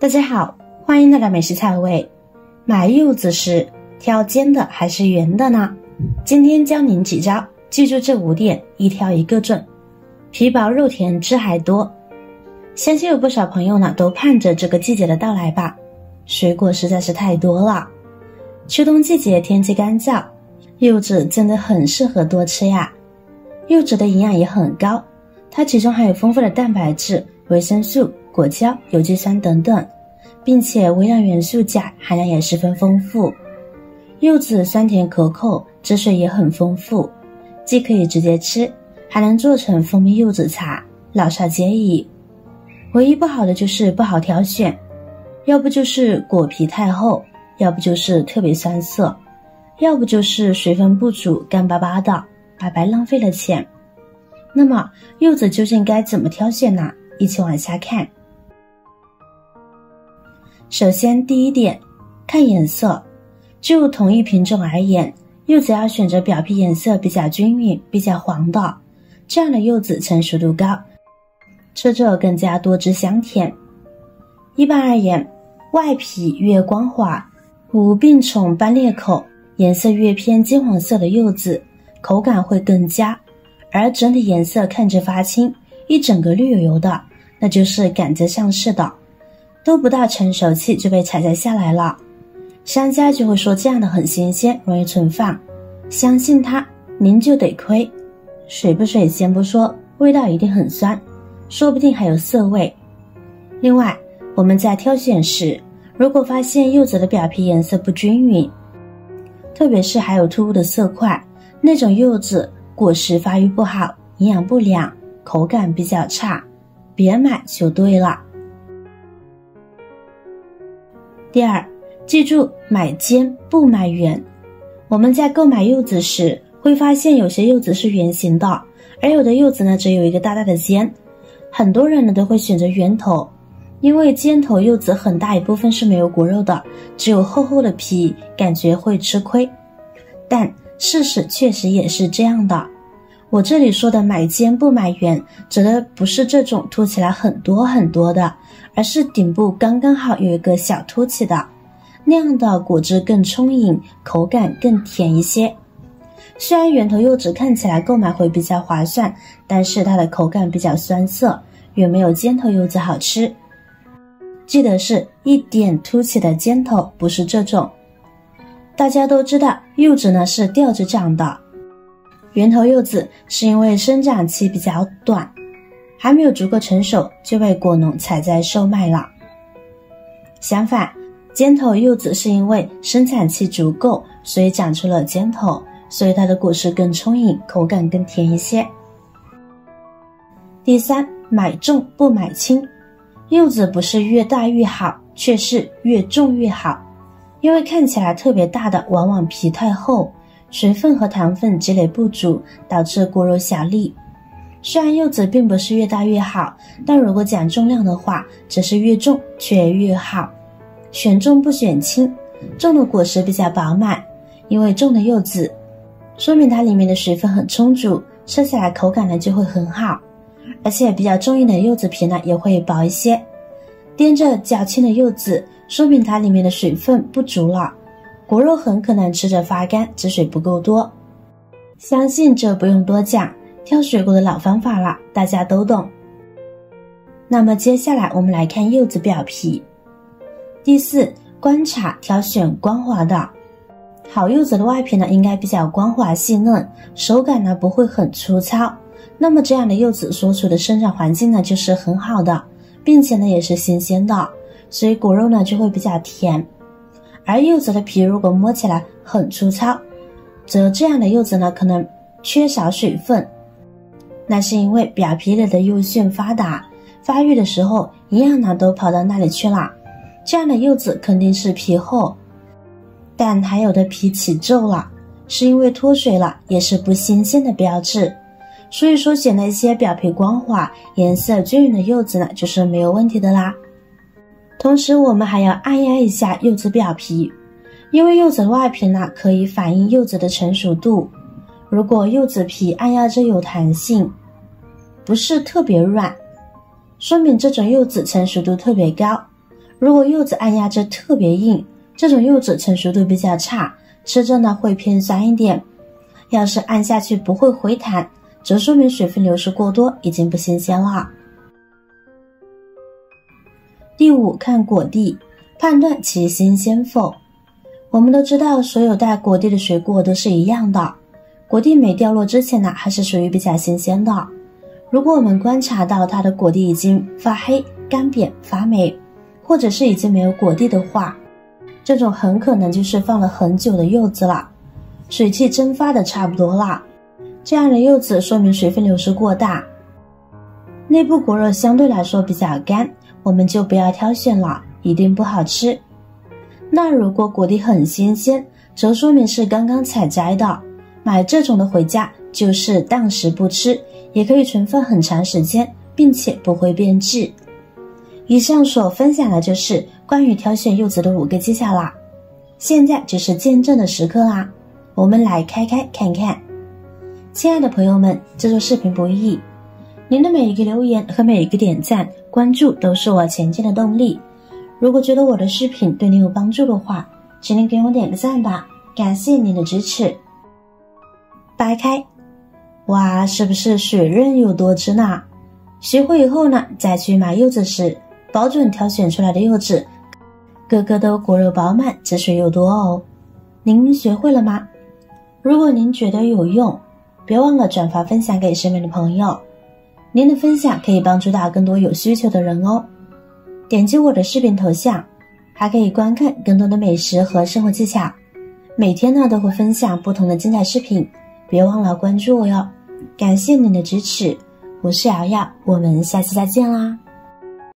大家好，欢迎来到美食菜味。买柚子时挑尖的还是圆的呢？今天教您几招，记住这5点，一挑一个准。皮薄肉甜汁还多，相信有不少朋友呢都盼着这个季节的到来吧。水果实在是太多了，秋冬季节天气干燥，柚子真的很适合多吃呀。柚子的营养也很高，它其中含有丰富的蛋白质、维生素、果胶、有机酸等等，并且微量元素钾含量也十分丰富。柚子酸甜可口，汁水也很丰富，既可以直接吃，还能做成蜂蜜柚子茶，老少皆宜。唯一不好的就是不好挑选，要不就是果皮太厚，要不就是特别酸涩，要不就是水分不足，干巴巴的，白白浪费了钱。那么柚子究竟该怎么挑选呢？一起往下看。首先第一点，看颜色。就同一品种而言，柚子要选择表皮颜色比较均匀、比较黄的，这样的柚子成熟度高，吃着更加多汁香甜。一般而言，外皮越光滑、无病虫斑裂口、颜色越偏金黄色的柚子，口感会更佳，而整体颜色看着发青，一整个绿油油的，那就是赶着上市的，都不到成熟期就被采摘下来了。商家就会说这样的很新鲜，容易存放，相信它您就得亏。水不水先不说，味道一定很酸，说不定还有涩味。另外，我们在挑选时，如果发现柚子的表皮颜色不均匀，特别是还有突兀的色块，那种柚子果实发育不好，营养不良，口感比较差，别买就对了。第二，记住买尖不买圆。我们在购买柚子时，会发现有些柚子是圆形的，而有的柚子呢只有一个大大的尖。很多人呢都会选择圆头，因为尖头柚子很大一部分是没有果肉的，只有厚厚的皮，感觉会吃亏。但事实确实也是这样的。我这里说的买尖不买圆，指的不是这种凸起来很多很多的，而是顶部刚刚好有一个小凸起的，那样的果汁更充盈，口感更甜一些。虽然圆头柚子看起来购买会比较划算，但是它的口感比较酸涩，远没有尖头柚子好吃。记得是一点凸起的尖头，不是这种。大家都知道柚子呢是吊着长的，圆头柚子是因为生长期比较短，还没有足够成熟就被果农采摘售卖了。相反，尖头柚子是因为生产期足够，所以长出了尖头，所以它的果实更充盈，口感更甜一些。第三，买重不买轻。柚子不是越大越好，却是越重越好。因为看起来特别大的往往皮太厚，水分和糖分积累不足，导致果肉小粒。虽然柚子并不是越大越好，但如果讲重量的话，则是越重却越好。选重不选轻，重的果实比较饱满，因为重的柚子说明它里面的水分很充足，吃起来口感呢就会很好。而且比较重硬的柚子皮呢也会薄一些，掂着较轻的柚子，说明它里面的水分不足了，果肉很可能吃着发干，汁水不够多。相信这不用多讲，挑水果的老方法了，大家都懂。那么接下来我们来看柚子表皮。第四，观察挑选光滑的。好柚子的外皮呢应该比较光滑细嫩，手感呢不会很粗糙，那么这样的柚子所处的生长环境呢就是很好的，并且呢也是新鲜的，所以果肉呢就会比较甜。而柚子的皮如果摸起来很粗糙，则这样的柚子呢可能缺少水分，那是因为表皮里的柚腺发达，发育的时候营养呢都跑到那里去了，这样的柚子肯定是皮厚，但还有的皮起皱了，是因为脱水了，也是不新鲜的标志。所以说选那些表皮光滑、颜色均匀的柚子呢就是没有问题的啦。同时我们还要按压一下柚子表皮，因为柚子的外皮呢可以反映柚子的成熟度。如果柚子皮按压着有弹性，不是特别软，说明这种柚子成熟度特别高，如果柚子按压着特别硬，这种柚子成熟度比较差，吃着呢会偏酸一点。要是按下去不会回弹，则说明水分流失过多，已经不新鲜了。第5，看果蒂，判断其新鲜否。我们都知道，所有带果蒂的水果都是一样的，果蒂没掉落之前呢，还是属于比较新鲜的。如果我们观察到它的果蒂已经发黑、干瘪、发霉，或者是已经没有果蒂的话，这种很可能就是放了很久的柚子了，水汽蒸发的差不多了。这样的柚子说明水分流失过大，内部果肉相对来说比较干，我们就不要挑选了，一定不好吃。那如果果蒂很新鲜，则说明是刚刚采摘的，买这种的回家就是当时不吃，也可以存放很长时间，并且不会变质。以上所分享的就是关于挑选柚子的5个技巧啦。现在就是见证的时刻啦，我们来开看看。亲爱的朋友们，制作视频不易，您的每一个留言和每一个点赞、关注都是我前进的动力。如果觉得我的视频对您有帮助的话，请您给我点个赞吧，感谢您的支持。掰开，哇，是不是水润又多汁呢？学会以后呢，再去买柚子时，保准挑选出来的柚子个个都果肉饱满，汁水又多哦。您学会了吗？如果您觉得有用，别忘了转发分享给身边的朋友，您的分享可以帮助到更多有需求的人哦。点击我的视频头像，还可以观看更多的美食和生活技巧。每天呢都会分享不同的精彩视频，别忘了关注我哟。感谢您的支持，我是瑶瑶，我们下期再见啦。